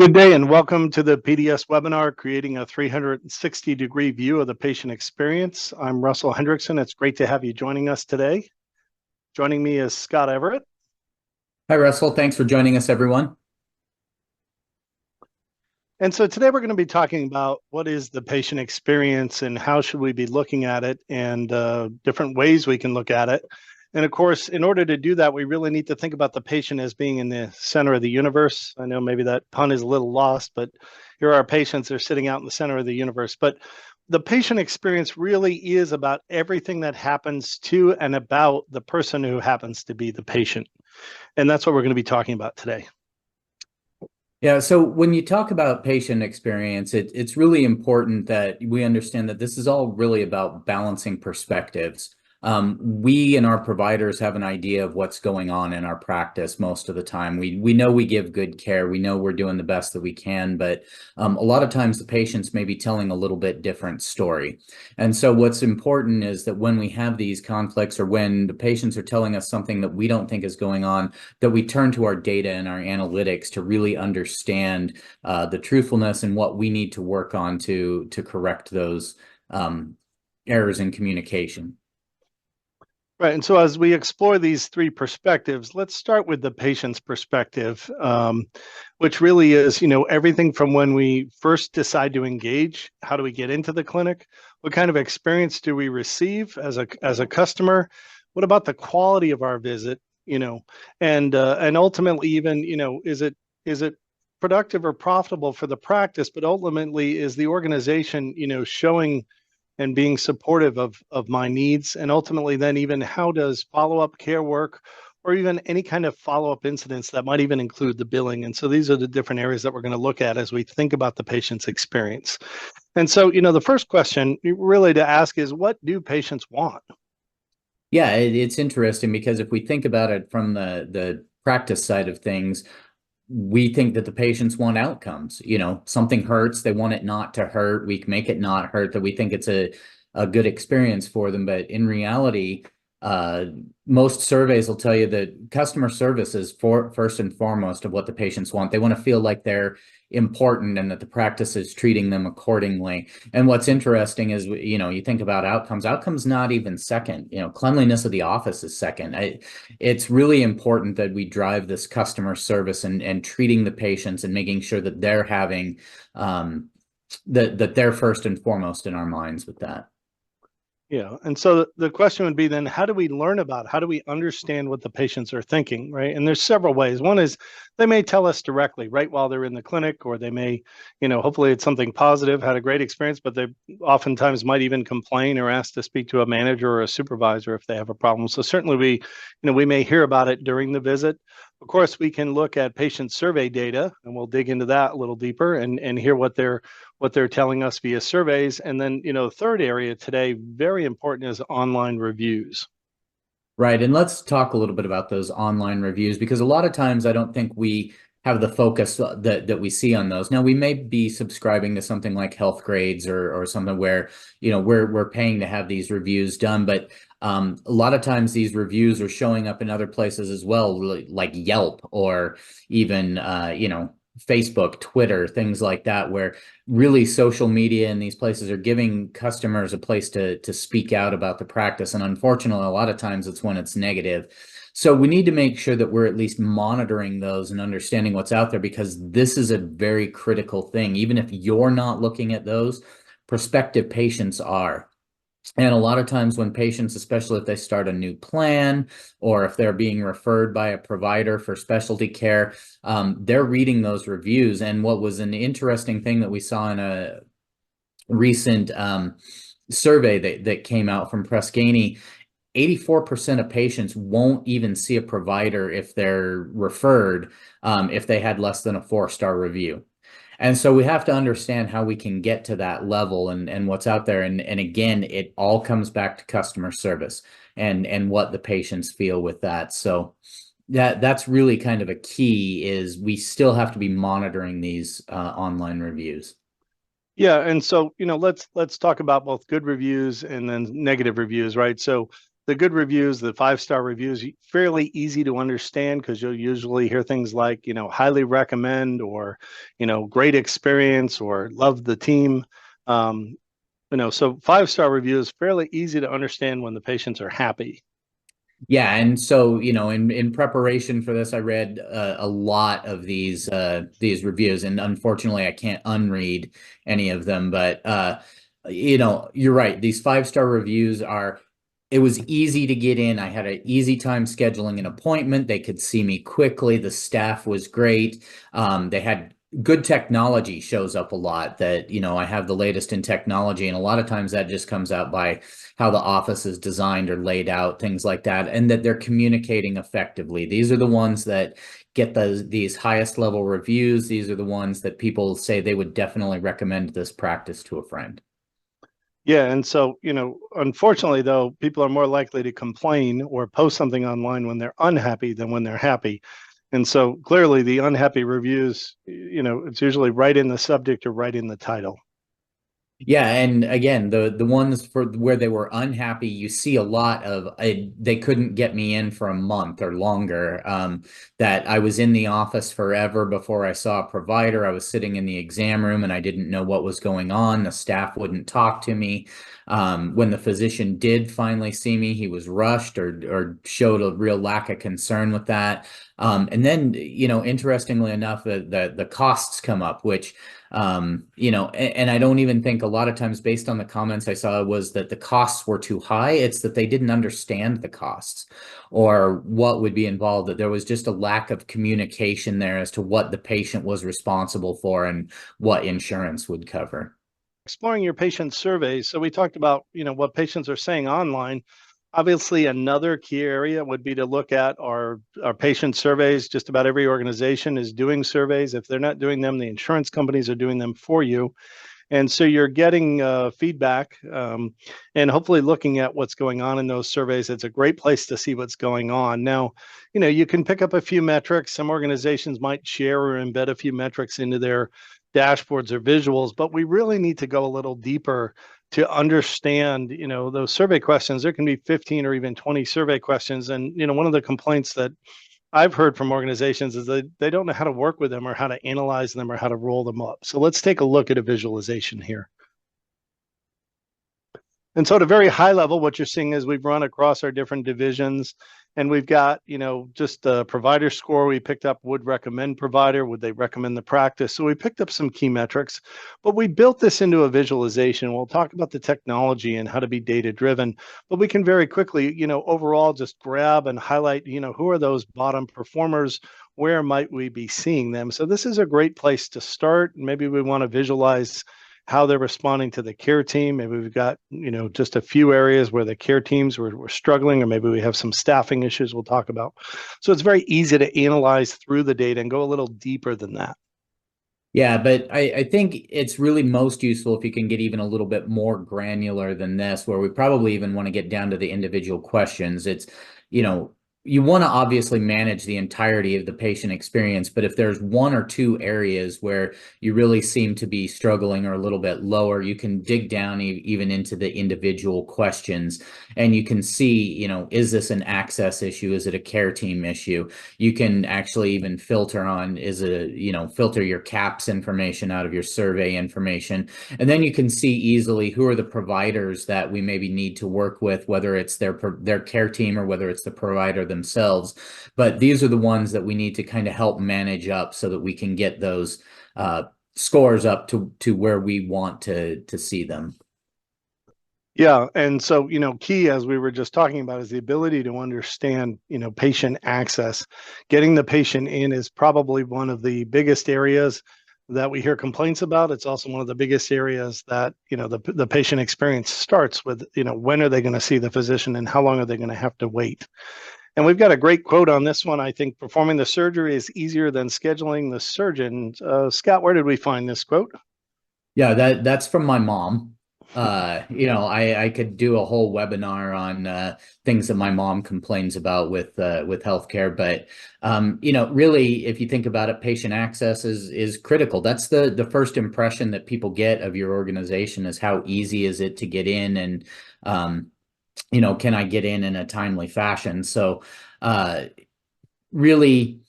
Good day and welcome to the PDS webinar, Creating a 360-Degree View of the Patient Experience. I'm Russell Hendrickson. It's great to have you joining us today. Joining me is Scott Everett. Hi, Russell. Thanks for joining us, everyone. And so today we're going to be talking about what is the patient experience and how should we be looking at it and different ways we can look at it. And of course, in order to do that, we really need to think about the patient as being in the center of the universe. I know maybe that pun is a little lost, but here are patients, they're sitting out in the center of the universe. But the patient experience really is about everything that happens to and about the person who happens to be the patient. And that's what we're going to be talking about today. Yeah, so when you talk about patient experience, it's really important that we understand that this is all really about balancing perspectives. We and our providers have an idea of what's going on in our practice most of the time. We know we give good care. We know we're doing the best that we can, but a lot of times the patients may be telling a little bit different story. And so what's important is that when we have these conflicts or when the patients are telling us something that we don't think is going on, that we turn to our data and our analytics to really understand the truthfulness and what we need to work on to correct those errors in communication. Right. And so as we explore these three perspectives, let's start with the patient's perspective, which really is, everything from when we first decide to engage, how do we get into the clinic? What kind of experience do we receive as a customer? What about the quality of our visit? And ultimately even, is it productive or profitable for the practice? But ultimately, is the organization, showing and being supportive of my needs? And ultimately then even how does follow-up care work, or even any kind of follow-up incidents that might even include the billing? And so these are the different areas that we're going to look at as we think about the patient's experience. And so, the first question really to ask is, what do patients want? Yeah, it's interesting because if we think about it from the practice side of things, we think that the patients want outcomes. Something hurts, they want it not to hurt. We can make it not hurt, that we think it's a good experience for them. But in reality, most surveys will tell you that customer service is first and foremost of what the patients want. They want to feel like they're important and that the practice is treating them accordingly. And what's interesting is, you think about outcomes not even second. Cleanliness of the office is second. It's really important that we drive this customer service and treating the patients and making sure that they're having that they're first and foremost in our minds with that. Yeah. And so the question would be then, how do we understand what the patients are thinking, right? And there's several ways. One is they may tell us directly right while they're in the clinic, or they may, hopefully it's something positive, had a great experience, but they oftentimes might even complain or ask to speak to a manager or a supervisor if they have a problem. So certainly we may hear about it during the visit. Of course, we can look at patient survey data, and we'll dig into that a little deeper and hear what they're telling us via surveys. And then, third area today, very important, is online reviews. Right. And let's talk a little bit about those online reviews, because a lot of times I don't think we have the focus that we see on those. Now, we may be subscribing to something like Health Grades or something where, we're paying to have these reviews done. But a lot of times these reviews are showing up in other places as well, like Yelp or even, Facebook, Twitter, things like that, where really social media and these places are giving customers a place to speak out about the practice. And unfortunately, a lot of times it's when it's negative. So we need to make sure that we're at least monitoring those and understanding what's out there, because this is a very critical thing. Even if you're not looking at those, prospective patients are. And a lot of times when patients, especially if they start a new plan or if they're being referred by a provider for specialty care, they're reading those reviews. And what was an interesting thing that we saw in a recent survey that came out from Press Ganey, 84% of patients won't even see a provider if they're referred, if they had less than a 4-star review. And so we have to understand how we can get to that level and what's out there. And again, it all comes back to customer service and what the patients feel with that. So that's really kind of a key, is we still have to be monitoring these online reviews. Yeah, and so let's talk about both good reviews and then negative reviews, right? So the good reviews, the 5-star reviews, fairly easy to understand because you'll usually hear things like, highly recommend, or, great experience, or love the team. So 5-star reviews, fairly easy to understand when the patients are happy. Yeah, and so in preparation for this, I read a lot of these reviews, and unfortunately, I can't unread any of them. But you're right. These 5-star reviews are. It was easy to get in. I had an easy time scheduling an appointment. They could see me quickly. The staff was great. They had good technology shows up a lot, that I have the latest in technology, and a lot of times that just comes out by how the office is designed or laid out, things like that, and that they're communicating effectively. These are the ones that get these highest level reviews. These are the ones that people say they would definitely recommend this practice to a friend. Yeah, and so, unfortunately, though, people are more likely to complain or post something online when they're unhappy than when they're happy. And so clearly the unhappy reviews, it's usually right in the subject or right in the title. Yeah, and again, the ones for where they were unhappy, you see a lot of they couldn't get me in for a month or longer. That I was in the office forever before I saw a provider. I was sitting in the exam room and I didn't know what was going on. The staff wouldn't talk to me. When the physician did finally see me, he was rushed or showed a real lack of concern with that. And then, interestingly enough, the costs come up, which and I don't even think, a lot of times based on the comments I saw, was that the costs were too high. It's that they didn't understand the costs or what would be involved, that there was just a lack of communication there as to what the patient was responsible for and what insurance would cover. Exploring your patient surveys. So we talked about, what patients are saying online. Obviously, another key area would be to look at our patient surveys. Just about every organization is doing surveys. If they're not doing them, the insurance companies are doing them for you. And so you're getting feedback, and hopefully looking at what's going on in those surveys. It's a great place to see what's going on. Now, you can pick up a few metrics. Some organizations might share or embed a few metrics into their dashboards or visuals, but we really need to go a little deeper to understand, those survey questions. There can be 15 or even 20 survey questions. And, one of the complaints that I've heard from organizations is that they don't know how to work with them or how to analyze them or how to roll them up. So let's take a look at a visualization here. And so at a very high level, what you're seeing is we've run across our different divisions, and we've got, just a provider score. We picked up would recommend provider, would they recommend the practice? So we picked up some key metrics, but we built this into a visualization. We'll talk about the technology and how to be data driven, but we can very quickly, overall just grab and highlight, who are those bottom performers? Where might we be seeing them? So this is a great place to start. Maybe we want to visualize how they're responding to the care team. Maybe we've got, just a few areas where the care teams were struggling, or maybe we have some staffing issues we'll talk about. So it's very easy to analyze through the data and go a little deeper than that. Yeah, but I think it's really most useful if you can get even a little bit more granular than this, where we probably even want to get down to the individual questions. It's, you want to obviously manage the entirety of the patient experience, but if there's one or two areas where you really seem to be struggling or a little bit lower, you can dig down even into the individual questions, and you can see, is this an access issue? Is it a care team issue? You can actually even filter on, filter your CAPS information out of your survey information. And then you can see easily who are the providers that we maybe need to work with, whether it's their care team or whether it's the provider themselves. But these are the ones that we need to kind of help manage up so that we can get those scores up to where we want to see them. Yeah. And so, key, as we were just talking about, is the ability to understand, patient access. Getting the patient in is probably one of the biggest areas that we hear complaints about. It's also one of the biggest areas that, the patient experience starts with, when are they going to see the physician and how long are they going to have to wait? And we've got a great quote on this one. I think performing the surgery is easier than scheduling the surgeon. Scott, where did we find this quote? Yeah, that's from my mom. I could do a whole webinar on things that my mom complains about with healthcare, but really, if you think about it, patient access is critical. That's the first impression that people get of your organization, is how easy is it to get in and can I get in a timely fashion? So really,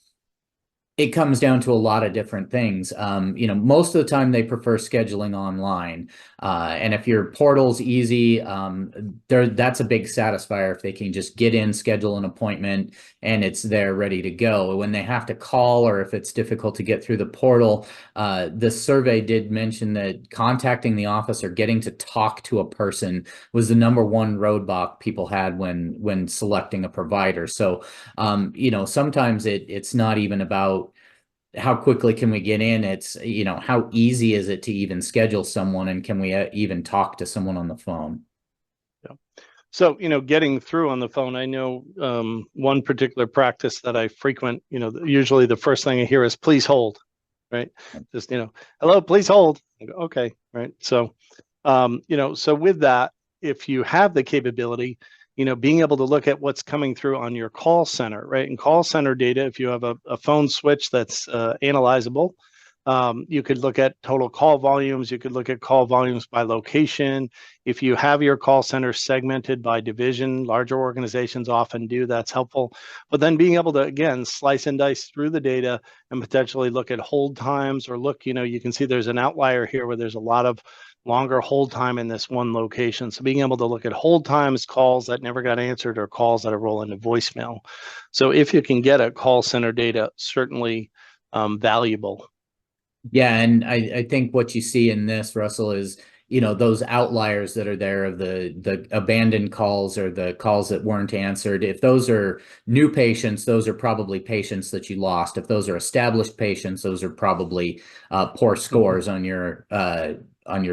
it comes down to a lot of different things. Most of the time they prefer scheduling online. And if your portal's easy, that's a big satisfier if they can just get in, schedule an appointment, and it's there ready to go. When they have to call or if it's difficult to get through the portal, this survey did mention that contacting the office or getting to talk to a person was the #1 roadblock people had when selecting a provider. So, sometimes it's not even about how quickly can we get in? It's, how easy is it to even schedule someone, and can we even talk to someone on the phone? Yeah. So, getting through on the phone, I know one particular practice that I frequent, usually the first thing I hear is please hold, right? Just, hello, please hold. I go, okay, right. So, so with that, if you have the capability, being able to look at what's coming through on your call center, right? And call center data, if you have a phone switch that's analyzable, you could look at total call volumes. You could look at call volumes by location. If you have your call center segmented by division, larger organizations often do, that's helpful. But then being able to, again, slice and dice through the data and potentially look at hold times, or look, you can see there's an outlier here where there's a lot of longer hold time in this one location. So being able to look at hold times, calls that never got answered, or calls that are rolling into voicemail. So if you can get a call center data, certainly valuable. Yeah, and I think what you see in this, Russell, is those outliers that are there of the abandoned calls or the calls that weren't answered. If those are new patients, those are probably patients that you lost. If those are established patients, those are probably poor scores on your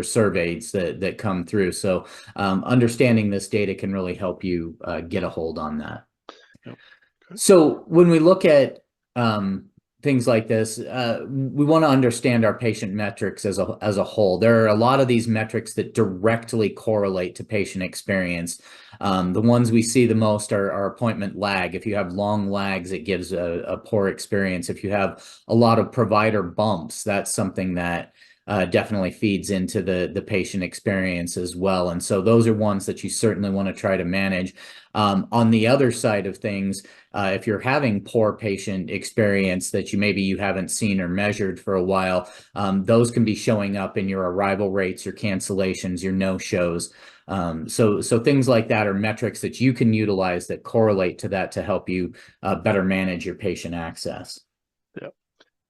surveys that come through. So understanding this data can really help you get a hold on that. Yep. Okay. So when we look at things like this, we want to understand our patient metrics as a whole. There are a lot of these metrics that directly correlate to patient experience. The ones we see the most are appointment lag. If you have long lags, it gives a poor experience. If you have a lot of provider bumps, that's something that definitely feeds into the patient experience as well. And so those are ones that you certainly want to try to manage. On the other side of things, if you're having poor patient experience that you haven't seen or measured for a while, those can be showing up in your arrival rates, your cancellations, your no-shows. So things like that are metrics that you can utilize that correlate to that to help you better manage your patient access. Yeah.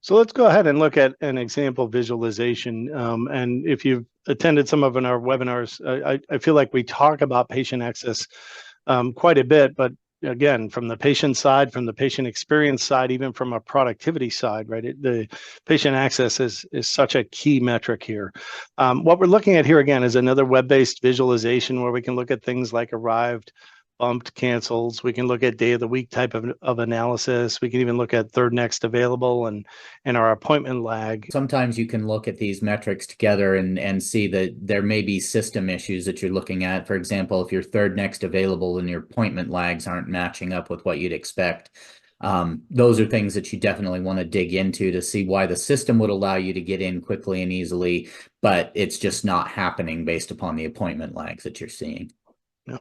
So let's go ahead and look at an example visualization. And if you've attended some of our webinars, I feel like we talk about patient access quite a bit, but again, from the patient side, from the patient experience side, even from a productivity side, right? The patient access is such a key metric here. What we're looking at here again is another web-based visualization where we can look at things like arrived, bumped, cancels. We can look at day of the week type of analysis. We can even look at third next available and our appointment lag. Sometimes you can look at these metrics together and see that there may be system issues that you're looking at. For example, if your third next available and your appointment lags aren't matching up with what you'd expect. Those are things that you definitely want to dig into to see why the system would allow you to get in quickly and easily, but it's just not happening based upon the appointment lags that you're seeing. Yeah.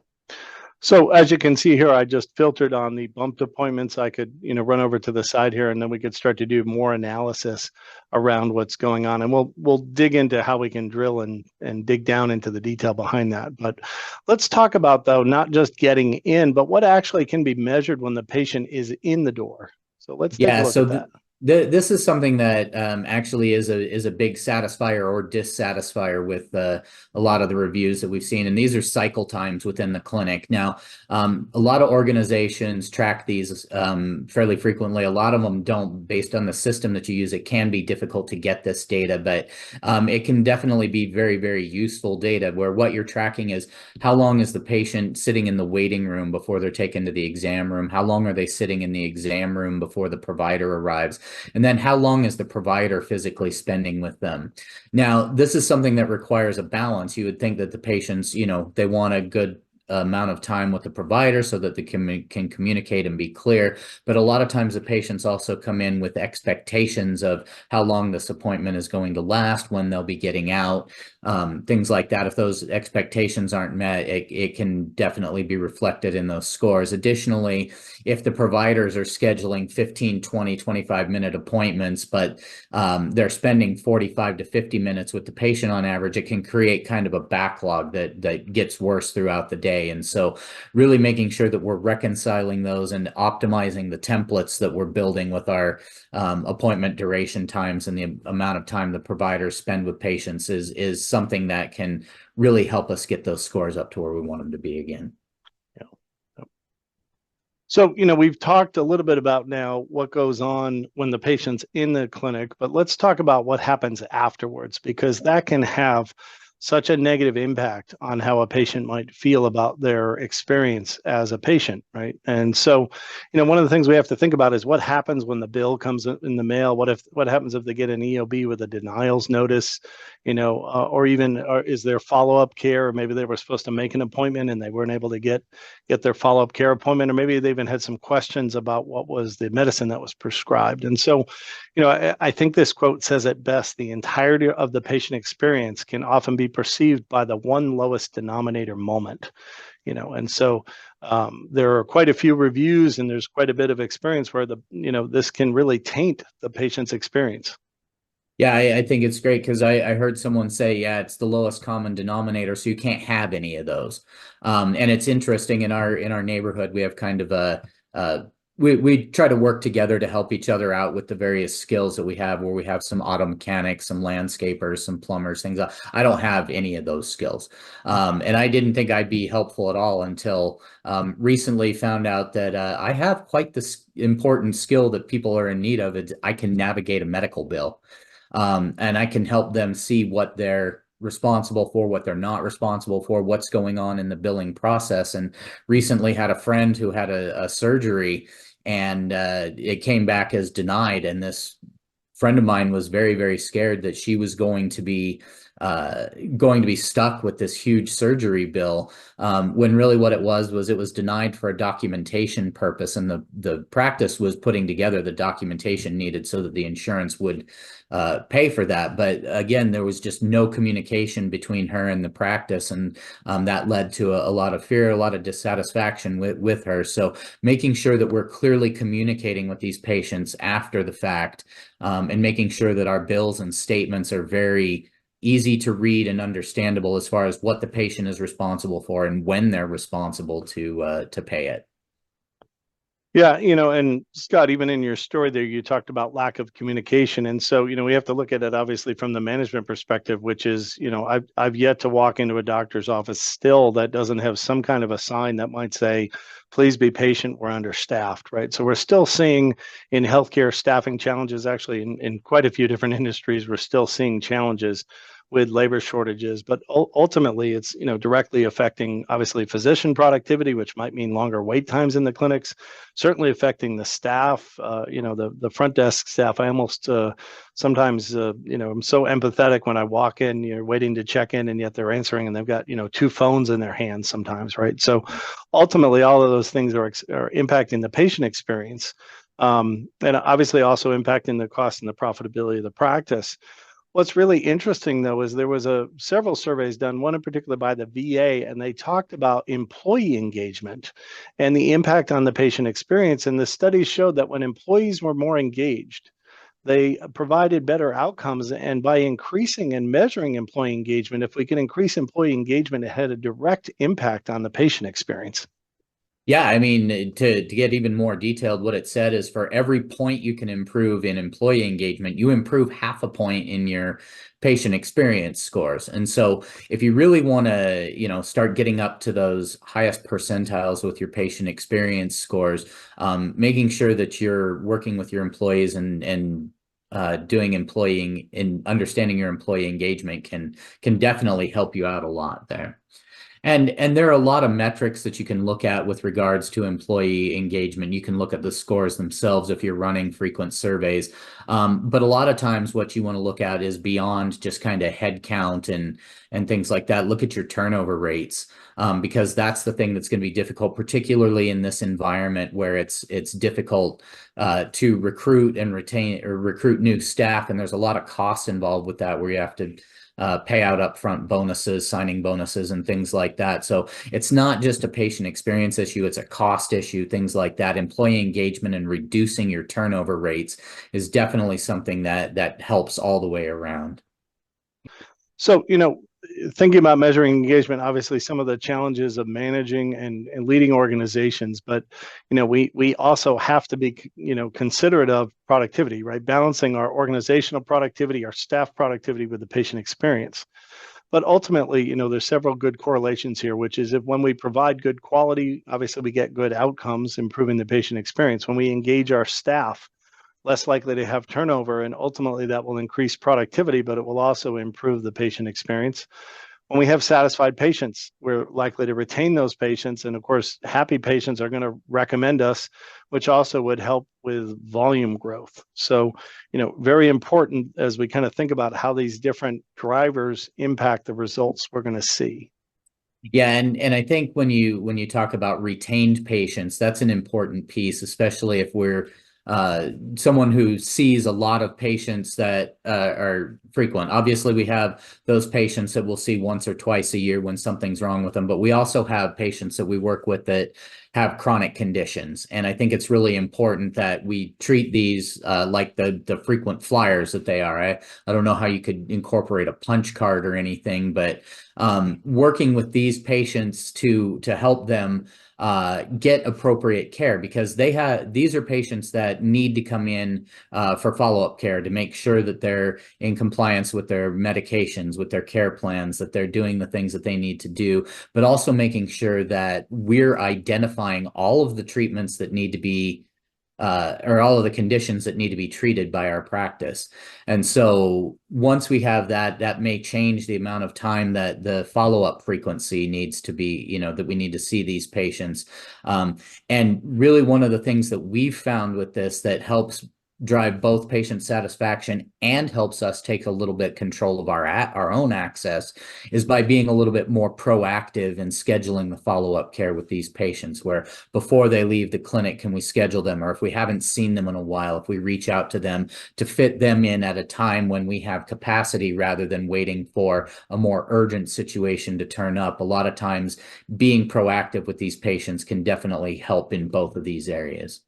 So as you can see here, I just filtered on the bumped appointments. I could, run over to the side here, and then we could start to do more analysis around what's going on. And we'll dig into how we can drill and dig down into the detail behind that. But let's talk about, though, not just getting in, but what actually can be measured when the patient is in the door. So let's take a look at that. This is something that actually is a big satisfier or dissatisfier with a lot of the reviews that we've seen. And these are cycle times within the clinic. Now, a lot of organizations track these fairly frequently. A lot of them don't, based on the system that you use. It can be difficult to get this data, but it can definitely be very, very useful data where what you're tracking is how long is the patient sitting in the waiting room before they're taken to the exam room? How long are they sitting in the exam room before the provider arrives? And then how long is the provider physically spending with them? Now, this is something that requires a balance. You would think that the patients, they want a good amount of time with the provider so that they can communicate and be clear. But a lot of times the patients also come in with expectations of how long this appointment is going to last, when they'll be getting out, things like that. If those expectations aren't met, it can definitely be reflected in those scores. Additionally, if the providers are scheduling 15, 20, 25-minute appointments, but they're spending 45 to 50 minutes with the patient on average, it can create kind of a backlog that gets worse throughout the day. And so really making sure that we're reconciling those and optimizing the templates that we're building with our appointment duration times and the amount of time the providers spend with patients is something that can really help us get those scores up to where we want them to be again. So, we've talked a little bit about now what goes on when the patient's in the clinic, but let's talk about what happens afterwards, because that can have such a negative impact on how a patient might feel about their experience as a patient, right? And so, one of the things we have to think about is what happens when the bill comes in the mail. What happens if they get an EOB with a denials notice, or even is there follow-up care? Or maybe they were supposed to make an appointment and they weren't able to get their follow-up care appointment, or maybe they even had some questions about what was the medicine that was prescribed. And so, I think this quote says it best: the entirety of the patient experience can often be perceived by the one lowest denominator moment. And so there are quite a few reviews, and there's quite a bit of experience where this can really taint the patient's experience. Yeah, I think it's great because I heard someone say, yeah, it's the lowest common denominator, so you can't have any of those. And it's interesting, in our neighborhood, we have kind of we try to work together to help each other out with the various skills that we have, where we have some auto mechanics, some landscapers, some plumbers, things. I don't have any of those skills. And I didn't think I'd be helpful at all until recently found out that I have quite this important skill that people are in need of. I can navigate a medical bill. And I can help them see what they're responsible for, what they're not responsible for, what's going on in the billing process. And recently had a friend who had a surgery, and it came back as denied. And this friend of mine was very, very scared that she was going to be stuck with this huge surgery bill, when really what it was denied for a documentation purpose, and the practice was putting together the documentation needed so that the insurance would pay for that. But again, there was just no communication between her and the practice, and that led to a lot of fear, a lot of dissatisfaction with her. So making sure that we're clearly communicating with these patients after the fact, and making sure that our bills and statements are very easy to read and understandable as far as what the patient is responsible for and when they're responsible to pay it. Yeah, and Scott, even in your story there, you talked about lack of communication. And so, we have to look at it obviously from the management perspective, which is, I've yet to walk into a doctor's office still that doesn't have some kind of a sign that might say, please be patient, we're understaffed, right? So we're still seeing in healthcare staffing challenges. Actually, in quite a few different industries, we're still seeing challenges with labor shortages, but ultimately it's directly affecting obviously physician productivity, which might mean longer wait times in the clinics, certainly affecting the staff, the front desk staff. I almost sometimes I'm so empathetic when I walk in, you're waiting to check in, and yet they're answering and they've got two phones in their hands sometimes, right? So ultimately all of those things are impacting the patient experience, and obviously also impacting the cost and the profitability of the practice. What's really interesting, though, is there was several surveys done, one in particular by the VA, and they talked about employee engagement and the impact on the patient experience. And the studies showed that when employees were more engaged, they provided better outcomes. And by increasing and measuring employee engagement, if we can increase employee engagement, it had a direct impact on the patient experience. Yeah, I mean, to get even more detailed, what it said is for every point you can improve in employee engagement, you improve half a point in your patient experience scores. And so if you really want to, start getting up to those highest percentiles with your patient experience scores, making sure that you're working with your employees and doing employee and understanding your employee engagement can definitely help you out a lot there. And there are a lot of metrics that you can look at with regards to employee engagement. You can look at the scores themselves if you're running frequent surveys. But a lot of times what you want to look at is beyond just kind of head count and things like that. Look at your turnover rates, because that's the thing that's going to be difficult, particularly in this environment where it's difficult to recruit and retain or recruit new staff. And there's a lot of costs involved with that, where you have to pay out upfront bonuses, signing bonuses, and things like that. So it's not just a patient experience issue, it's a cost issue, things like that. Employee engagement and reducing your turnover rates is definitely something that helps all the way around. So, thinking about measuring engagement, obviously some of the challenges of managing and leading organizations, but we also have to be considerate of productivity, right? Balancing our organizational productivity, our staff productivity with the patient experience. But ultimately, there's several good correlations here, which is if when we provide good quality, obviously we get good outcomes, improving the patient experience. When we engage our staff, less likely to have turnover, and ultimately that will increase productivity, but it will also improve the patient experience. When we have satisfied patients, we're likely to retain those patients, and of course, happy patients are going to recommend us, which also would help with volume growth. So, very important as we kind of think about how these different drivers impact the results we're going to see. Yeah, and I think when you talk about retained patients, that's an important piece, especially if we're someone who sees a lot of patients that are frequent. Obviously, we have those patients that we'll see once or twice a year when something's wrong with them, but we also have patients that we work with that have chronic conditions. And I think it's really important that we treat these like the frequent flyers that they are. I don't know how you could incorporate a punch card or anything, but working with these patients to help them get appropriate care, because these are patients that need to come in for follow-up care to make sure that they're in compliance with their medications, with their care plans, that they're doing the things that they need to do, but also making sure that we're identifying all of the treatments that need to be or all of the conditions that need to be treated by our practice. And so once we have that, that may change the amount of time that the follow-up frequency needs to be, that we need to see these patients. And really one of the things that we've found with this that helps drive both patient satisfaction and helps us take a little bit control of our own access is by being a little bit more proactive in scheduling the follow-up care with these patients, where before they leave the clinic, can we schedule them? Or if we haven't seen them in a while, if we reach out to them to fit them in at a time when we have capacity rather than waiting for a more urgent situation to turn up. A lot of times being proactive with these patients can definitely help in both of these areas.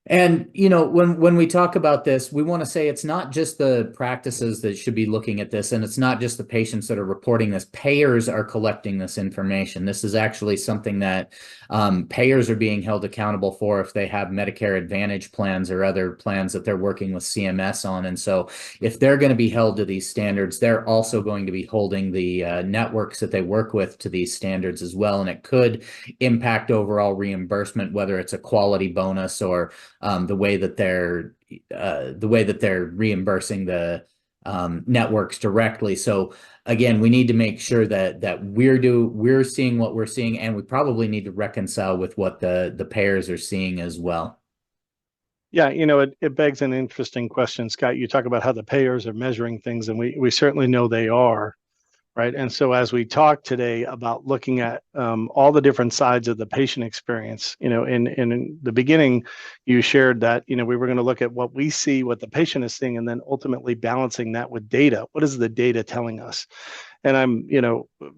And, when we talk about this, we want to say it's not just the practices that should be looking at this, and it's not just the patients that are reporting this. Payers are collecting this information. This is actually something that payers are being held accountable for if they have Medicare Advantage plans or other plans that they're working with CMS on. And so if they're going to be held to these standards, they're also going to be holding the networks that they work with to these standards as well. And it could impact overall reimbursement, whether it's a quality bonus or the way that they're reimbursing the networks directly. So again, we need to make sure that we're seeing what we're seeing, and we probably need to reconcile with what the payers are seeing as well. Yeah, it begs an interesting question, Scott. You talk about how the payers are measuring things, and we certainly know they are. Right. And so as we talk today about looking at all the different sides of the patient experience, in the beginning, you shared that, we were going to look at what we see, what the patient is seeing, and then ultimately balancing that with data. What is the data telling us? And I'm,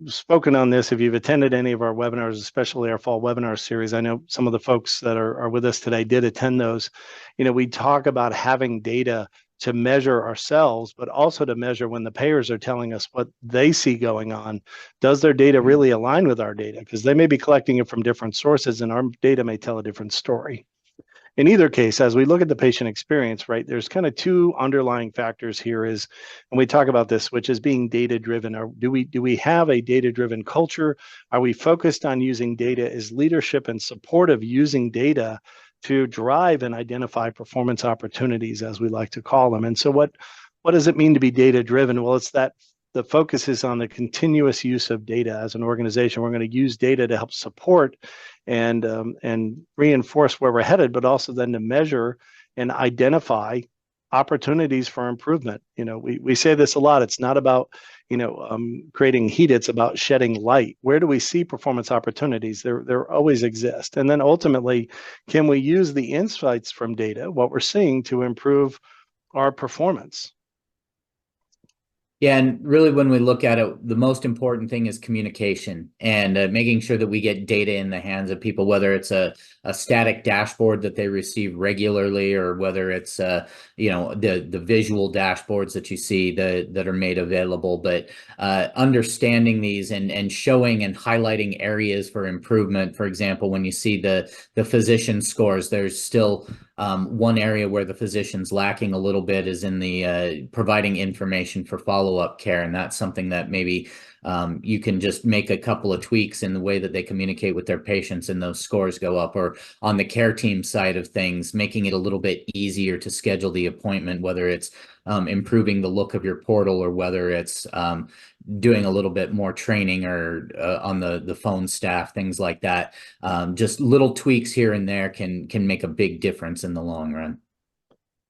spoken on this. If you've attended any of our webinars, especially our fall webinar series, I know some of the folks that are with us today did attend those. We talk about having data to measure ourselves, but also to measure when the payers are telling us what they see going on. Does their data really align with our data? Because they may be collecting it from different sources and our data may tell a different story. In either case, as we look at the patient experience, right, there's kind of two underlying factors here is, when we talk about this, which is being data driven. Or do we have a data driven culture? Are we focused on using data as leadership and support of using data to drive and identify performance opportunities, as we like to call them? And so what does it mean to be data driven? Well, it's that the focus is on the continuous use of data as an organization. We're going to use data to help support and reinforce where we're headed, but also then to measure and identify opportunities for improvement. We say this a lot. It's not about creating heat. It's about shedding light. Where do we see performance opportunities? There always exist. And then ultimately, can we use the insights from data, what we're seeing, to improve our performance? Yeah, and really when we look at it, the most important thing is communication and making sure that we get data in the hands of people, whether it's a static dashboard that they receive regularly, or whether it's the visual dashboards that you see that are made available. But understanding these and showing and highlighting areas for improvement. For example, when you see the physician scores, there's still one area where the physician's lacking a little bit is in the providing information for follow-up care. And that's something that maybe you can just make a couple of tweaks in the way that they communicate with their patients and those scores go up. Or on the care team side of things, making it a little bit easier to schedule the appointment, whether it's improving the look of your portal, or whether it's doing a little bit more training or on the phone staff, things like that. Just little tweaks here and there can make a big difference in the long run.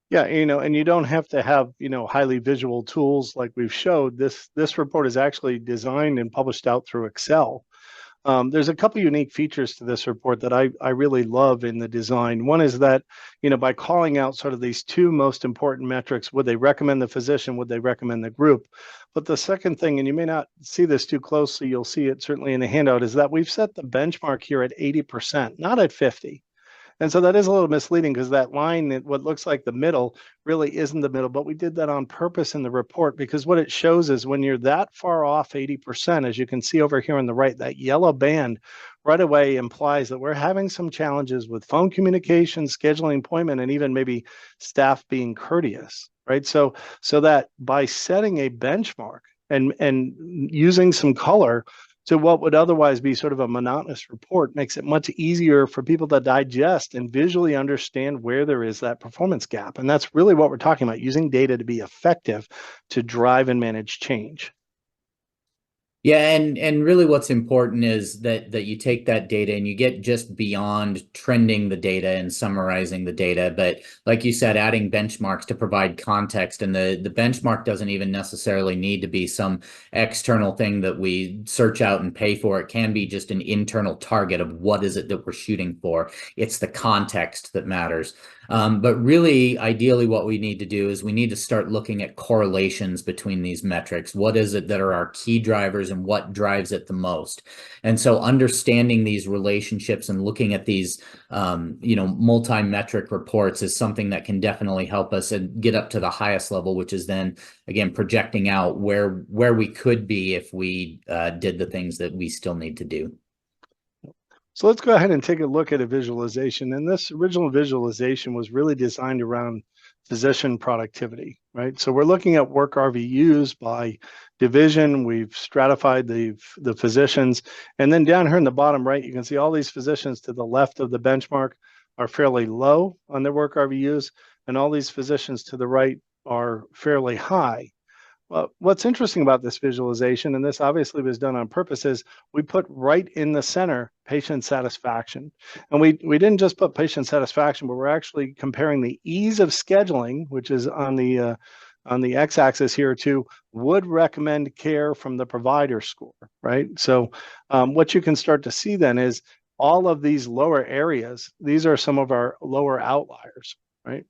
Yeah, and you don't have to have, highly visual tools like we've showed. This report is actually designed and published out through Excel. There's a couple unique features to this report that I really love in the design. One is that, by calling out sort of these two most important metrics, would they recommend the physician, would they recommend the group? But the second thing, and you may not see this too closely, you'll see it certainly in the handout, is that we've set the benchmark here at 80%, not at 50. And so that is a little misleading, because that line, what looks like the middle, really isn't the middle. But we did that on purpose in the report, because what it shows is when you're that far off 80%, as you can see over here on the right, that yellow band right away implies that we're having some challenges with phone communication, scheduling appointment, and even maybe staff being courteous, right? So that by setting a benchmark and using some color to what would otherwise be sort of a monotonous report, makes it much easier for people to digest and visually understand where there is that performance gap. And that's really what we're talking about, using data to be effective to drive and manage change. Yeah, and really what's important is that you take that data and you get just beyond trending the data and summarizing the data. But like you said, adding benchmarks to provide context, and the benchmark doesn't even necessarily need to be some external thing that we search out and pay for. It can be just an internal target of what is it that we're shooting for. It's the context that matters. But really, ideally, what we need to do is we need to start looking at correlations between these metrics. What is it that are our key drivers and what drives it the most? And so understanding these relationships and looking at these, multi-metric reports is something that can definitely help us and get up to the highest level, which is then, again, projecting out where we could be if we did the things that we still need to do. So let's go ahead and take a look at a visualization. And this original visualization was really designed around physician productivity, right? So we're looking at work RVUs by division. We've stratified the physicians. And then down here in the bottom right, you can see all these physicians to the left of the benchmark are fairly low on their work RVUs, and all these physicians to the right are fairly high. Well, what's interesting about this visualization, and this obviously was done on purpose, is we put right in the center patient satisfaction. And we didn't just put patient satisfaction, but we're actually comparing the ease of scheduling, which is on the x-axis here, to would recommend care from the provider score, right? So what you can start to see then is all of these lower areas, these are some of our lower outliers, right?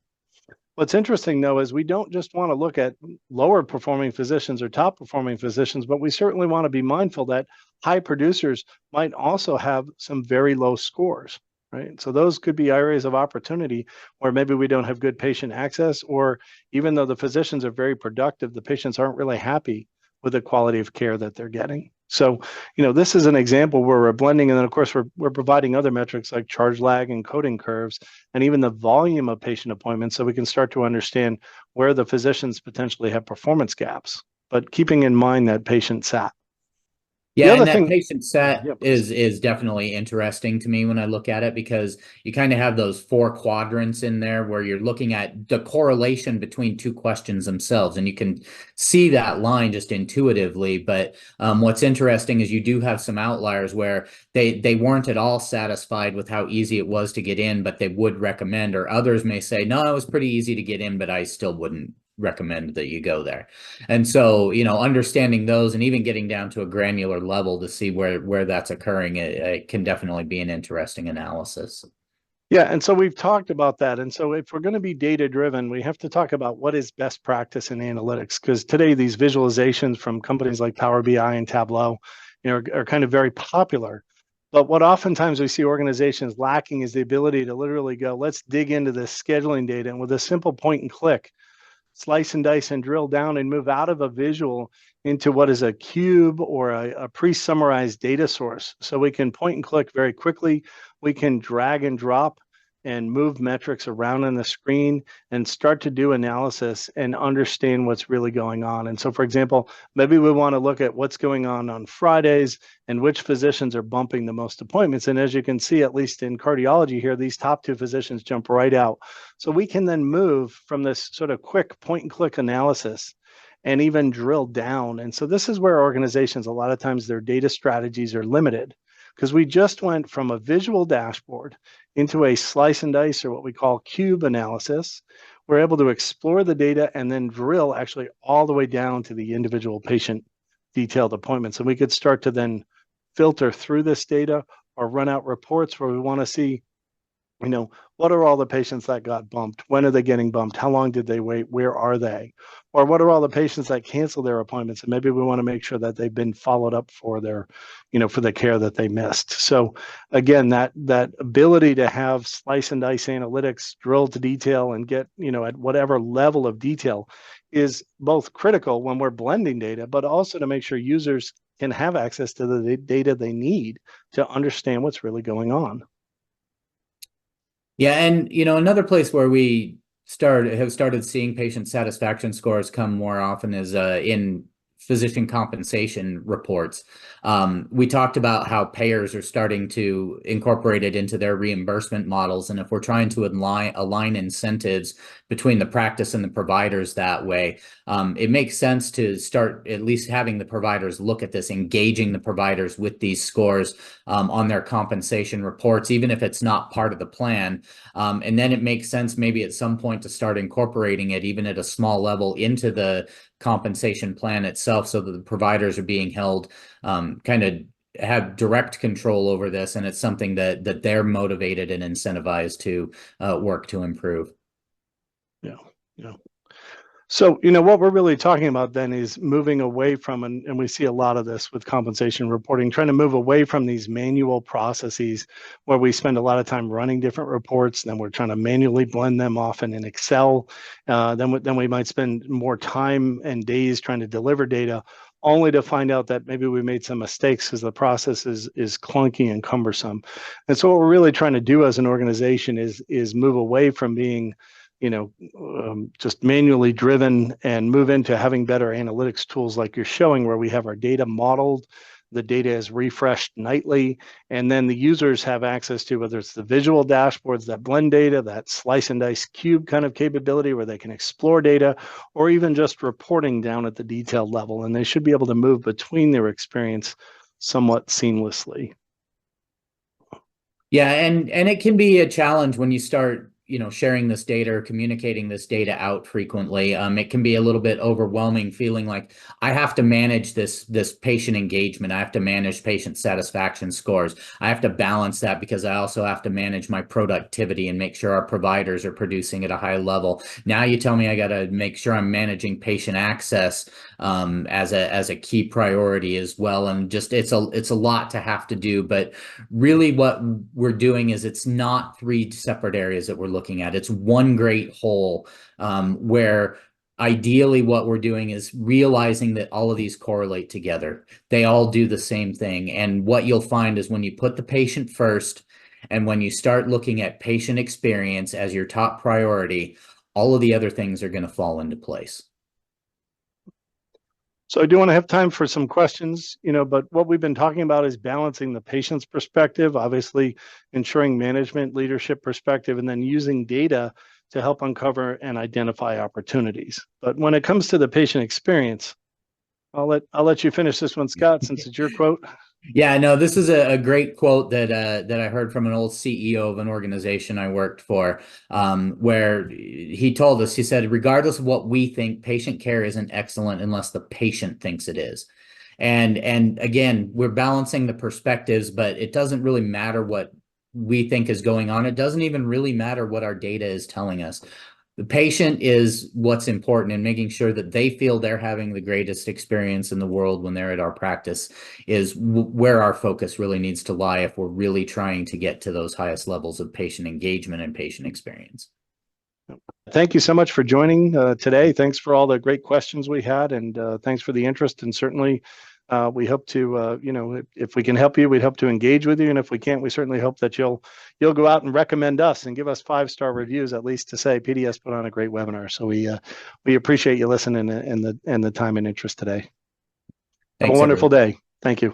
What's interesting, though, is we don't just want to look at lower performing physicians or top performing physicians, but we certainly want to be mindful that high producers might also have some very low scores, right? So those could be areas of opportunity where maybe we don't have good patient access, or even though the physicians are very productive, the patients aren't really happy with the quality of care that they're getting. So, this is an example where we're blending, and then of course we're providing other metrics like charge lag and coding curves, and even the volume of patient appointments, so we can start to understand where the physicians potentially have performance gaps, but keeping in mind that patient sat. The Yeah, other and that thing, patient set yeah, please. is definitely interesting to me when I look at it, because you kind of have those four quadrants in there where you're looking at the correlation between two questions themselves, and you can see that line just intuitively. But what's interesting is you do have some outliers where they weren't at all satisfied with how easy it was to get in, but they would recommend, or others may say, no, it was pretty easy to get in, but I still wouldn't recommend that you go there. And so, understanding those and even getting down to a granular level to see where that's occurring, it can definitely be an interesting analysis. Yeah, and so we've talked about that. And so if we're going to be data driven, we have to talk about what is best practice in analytics, because today these visualizations from companies like Power BI and Tableau, are kind of very popular. But what oftentimes we see organizations lacking is the ability to literally go, let's dig into this scheduling data, and with a simple point and click, slice and dice and drill down and move out of a visual into what is a cube or a pre-summarized data source. So we can point and click very quickly. We can drag and drop and move metrics around on the screen and start to do analysis and understand what's really going on. And so, for example, maybe we want to look at what's going on Fridays and which physicians are bumping the most appointments. And as you can see, at least in cardiology here, these top two physicians jump right out. So we can then move from this sort of quick point and click analysis and even drill down. And so this is where organizations, a lot of times their data strategies are limited, because we just went from a visual dashboard into a slice and dice, or what we call cube analysis. We're able to explore the data and then drill actually all the way down to the individual patient detailed appointments. And we could start to then filter through this data or run out reports where we want to see, what are all the patients that got bumped? When are they getting bumped? How long did they wait? Where are they? Or what are all the patients that cancel their appointments? And maybe we want to make sure that they've been followed up for their, for the care that they missed. So again, that ability to have slice and dice analytics, drill to detail, and get, at whatever level of detail is both critical when we're blending data, but also to make sure users can have access to the data they need to understand what's really going on. Yeah, and another place where we have started seeing patient satisfaction scores come more often is in physician compensation reports. We talked about how payers are starting to incorporate it into their reimbursement models, and if we're trying to align incentives between the practice and the providers that way, it makes sense to start at least having the providers look at this, engaging the providers with these scores on their compensation reports, even if it's not part of the plan. And then it makes sense maybe at some point to start incorporating it, even at a small level, into the compensation plan itself, so that the providers are being held kind of have direct control over this, and it's something that they're motivated and incentivized to work to improve. Yeah, yeah. So, what we're really talking about then is moving away from, and we see a lot of this with compensation reporting, trying to move away from these manual processes where we spend a lot of time running different reports, and then we're trying to manually blend them often in Excel. Then we might spend more time and days trying to deliver data, only to find out that maybe we made some mistakes because the process is clunky and cumbersome. And so what we're really trying to do as an organization is move away from being just manually driven and move into having better analytics tools like you're showing, where we have our data modeled, the data is refreshed nightly, and then the users have access to, whether it's the visual dashboards that blend data, that slice and dice cube kind of capability where they can explore data, or even just reporting down at the detailed level. And they should be able to move between their experience somewhat seamlessly. Yeah, and it can be a challenge when you start, sharing this data or communicating this data out frequently. It can be a little bit overwhelming, feeling like I have to manage this patient engagement. I have to manage patient satisfaction scores. I have to balance that because I also have to manage my productivity and make sure our providers are producing at a high level. Now you tell me I got to make sure I'm managing patient access as a key priority as well. And just it's a lot to have to do, but really what we're doing is it's not three separate areas that we're looking at. It's one great whole, where ideally what we're doing is realizing that all of these correlate together. They all do the same thing. And what you'll find is when you put the patient first, and when you start looking at patient experience as your top priority, all of the other things are going to fall into place. So I do want to have time for some questions, but what we've been talking about is balancing the patient's perspective, obviously ensuring management, leadership perspective, and then using data to help uncover and identify opportunities. But when it comes to the patient experience, I'll let you finish this one, Scott, since it's your quote. Yeah, no, this is a great quote that I heard from an old CEO of an organization I worked for, where he told us, he said, regardless of what we think, patient care isn't excellent unless the patient thinks it is. And again, we're balancing the perspectives, but it doesn't really matter what we think is going on. It doesn't even really matter what our data is telling us. The patient is what's important, and making sure that they feel they're having the greatest experience in the world when they're at our practice is where our focus really needs to lie if we're really trying to get to those highest levels of patient engagement and patient experience. Thank you so much for joining today. Thanks for all the great questions we had, and thanks for the interest. And certainly, we hope to, if we can help you, we'd hope to engage with you. And if we can't, we certainly hope that you'll go out and recommend us and give us 5-star reviews, at least to say PDS put on a great webinar. So we appreciate you listening and the time and interest today. Have a wonderful day. Thank you.